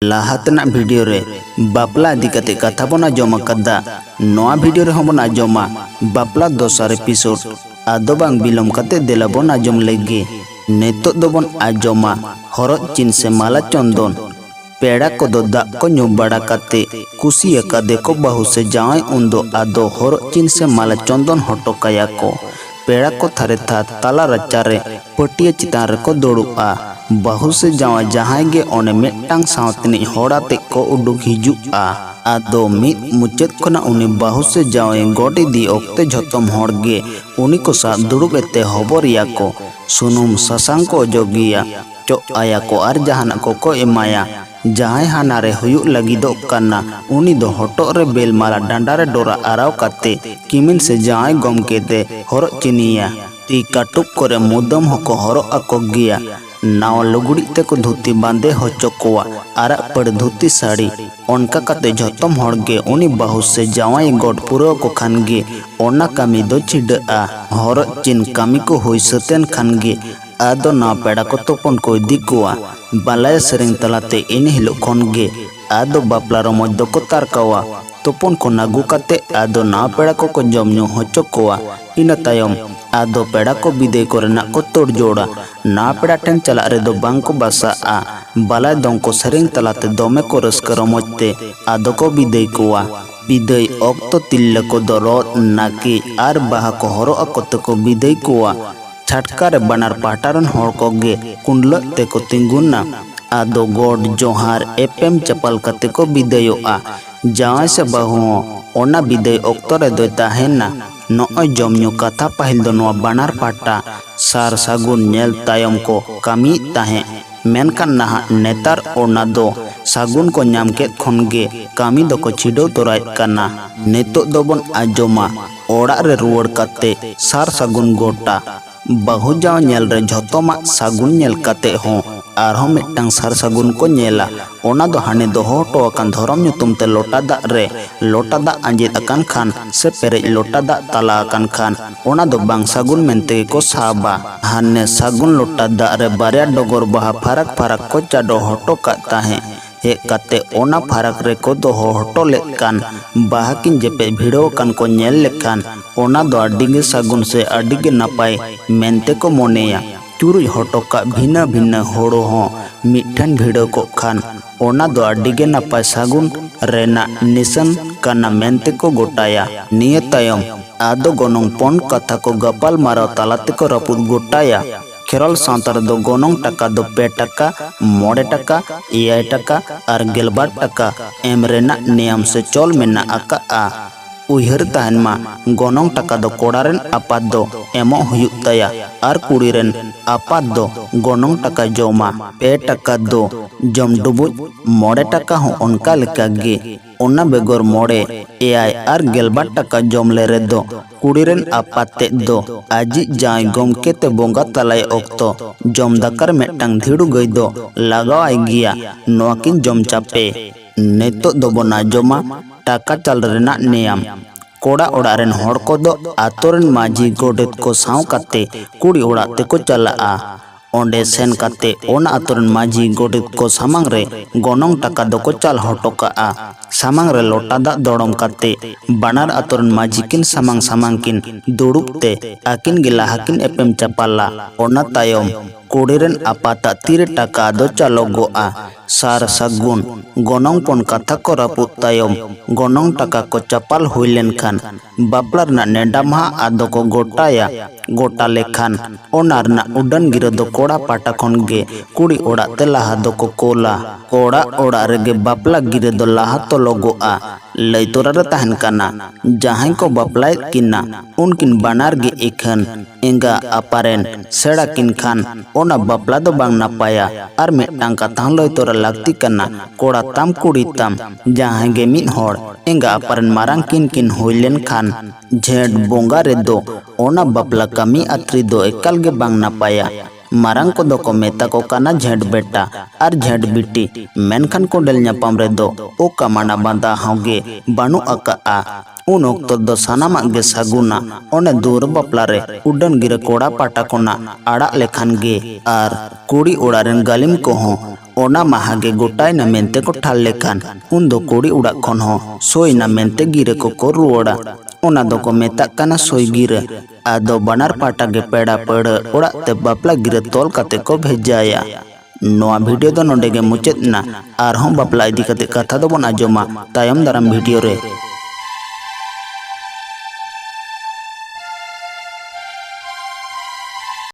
लाहातना video रे बापला इदी कते कथा बना आंजम कदा नोआ वीडियो रे हमन आंजमा बापला दोसर एपिसोड आदो बांग बिलम कते देला बन आंजम लेगे नेतो दो बन आंजमा हरद चिन से माला चंदन पेड़ा को दो दाग को ᱧᱩ बड़ा कते कुसी अकादे को बहु से जाए उन्दो आदो हरद चिन से माला चंदन हटो काया को पेड़ा को थारे था ताला रचारे पटिया चितान रे को दौड़ुआ बहु से जावा जहां गे ओने मेटांग सावतनी होड़ाते को उडुक हिजुआ आदो मिद मुचेद खना उनी बहु से जावे गोडी दी ओक्ते झतम होड़गे उनी को सा दुड़ुब एते होबरिया को सुनुम ससांग को जोगिया चो आया को आर जहाना को एमाया जहां हानारे हुयुग लगिदो कना उनी दो हटो रे बेल माला डांडारे डोरा आराव काते किमिन से जहां गम केते हरो चिनिया ती काटुक करे मुदम हको हरो अको गिया नाव लुगड़ी ते को धोती बांधे होचो कोवा आरा पड़ धोती साड़ी उनका कते झतम होड़गे उनी बहु से जावाई गोड पुरो को खानगे ओना कामी दो छिडआ हरो चिन कामी को होई सतेन खानगे आदो ना पेड़ा को तोपन को दिकुआ बालाय सेरेंग तलाते इन हिलो खनगे आदो बापला रमज दो को तारकावा तोपन को नागु काते आदो ना पेड़ा को जमनु होचो कोवा इन तायम आदो पेड़ा को बिदे कोरेना को तोड़ जोड़ा ना पेड़ा टेन चला रे दो बांग को बसा आ बालाय दों को सेरेंग तलाते दोमे को रस्कर रमजते आदो को बिदे कोवा बिदय ऑक्तो तिल्ल को दो रोड नाकी आर बाहा को हरो अकोते को बिदे कोवा छटकार बनार पाटारन होड़ को गे कुंडल ते को तिंगुना आदो गोड जोहार एपेम चपल कते को बिदयोआ जावाय से बहु ओना बिदय ऑक्तो रे दो ताहेना नॉय जमन्यू कथा पहिल दो नोआ बनार पाटा सार सागुन नेल तायम को कामी ताहे मेनकान नहा नेतार ओना दो सागुन को नाम के खनगे कामी दो को छिडो तोराय कना नेतो दोबन आजोमा ओड़ा रे रुवड़ कते सार सागुन गोटा बहु जाव नेल रे झतोमा सागुन नेल कते हो आरहो मिटांग सार सागुन को नेला ओना दो हाने दो होटो अकान धरम ᱧᱩᱛᱩᱢ ते लोटा दा रे लोटा दा अंजित अकान खान से पेरे लोटा दा तला अकान खान ओना दो बांग सागुन मेनते को साबा हाने सागुन लोटा दा रे बारिया डोगर बहा फरक फरक को चाडो होटो काता है हे कते ओना फरक रे को दो होटो लेकान बाहा किन जेपे भिड़ो कान को नेल लेकान ओना दो अडिगे सागुन से अडिगे नपाय मेनते को मोनेया चुरुई हटो का भिन्न भिन्न होड़ो हो मिठन भिड़ो को खान ओना दो अडिगे नपाय सागुन रेना निसन काना मेनते को गोटाया निये तायम आदो गोनोंग पन कथा को गपाल मारो तालाते को रपुद गोटाया खेरल सांतार दो गोनोंग टका दो 2 टका 9 टका 6 टका और 12 टका एम रेना नियम से चोल मेना आका आ उहर ताहन मा गोनोंग टका दो कोड़ारेन आपात दो एमो हुयुक ताया और कुड़ीरेन आपात दो गोनोंग टका जोमा 2 टका दो जम डुबुज 9 टका हो उनका लेका गे ओना बेगोर 9 एआई और 12 टका जमले रे दो कुड़ीरेन आपाते दो आजी जाय गमके ते बोंगा तलाय ओक्तो जम दाकार मेटांग धीड़ू गई दो लगाव आई गिया नोकिन जम चापे नेतो दो बना जमा टाका चल रेना नियम कोड़ा ओड़ा रेन होड़ को दो आतोरेन माझी गोडेत को साव काते कुड़ी ओड़ा ते को चला ओंडे सेन काते ओना आतोरेन माझी गोडेत को सामांग रे गोनोंग टका दो को चल हटो का सामांग रे लोटा दा दोड़म काते बनार आतोरेन माझी किन सामांग किन दुड़ुबते आकिन गिला हाकिन एपेम चपाला ओना तायम कुड़ीरेन आपाता 3 टका दो चलो गोआ सार सागुन गोनोंग पन कथा को रापुत तायम गोनोंग टका को चपाल हुइलेन खान बापलार ना नेडा महा आदो को गोटाया गोटा लेखान ओनार ना उडन गिरो दो कोड़ा पाटा खन गे कुड़ी ओड़ा ते लाहा दो को कोला कोड़ा ओड़ा रेगे बापला गिरे दो लाहा तो लोगोआ लैतोरा रे ताहन काना जहां को बापलाय किना उनकिन बनार गे एखन एंगा अपारेन सेड़ा किन खान ओना बापला दो बांग नापाया और मेटांग कथा लैतोरा लागती कना कोड़ा ताम कुड़ी ताम जहां गे मिद होड़ एंगा अपारेन मारांग किन किन होइलेन खान झेड बोंगा रे दो ओना बापला कामी अत्री दो एकल गे बांग नापाया मारंग को दो को मेता को काना झेड बेटा और झेड बिटी मेनखान को डेल ᱧᱟᱯᱟᱢ रे दो ओ कमाना बांधा होगे बानु अका आ उन ओक्तो दो सानामा गे सागुना ओने दूर बापला रे उडन गिरे कोड़ा पाटा कोना आड़ा लेखान गे आर कुड़ी ओड़ा रेन गालिम को हो ओना माहा गे गोटायना मेनते को ठाल लेखान उन दो कोड़ी उड़ा खन हो सोयना मेनते गिरे को रुआड़ा ओना दो को मेता काना सोय गिरे आदो बनार पाटा गे पेड़ा पड़ ओड़ा ते बापला गिरे तोल काते को भेजाया। नोआ वीडियो दो नोडे गे मुचेत ना आर हम बापला इदी काते कथा दो बन आजोमा तायम दाराम वीडियो रे।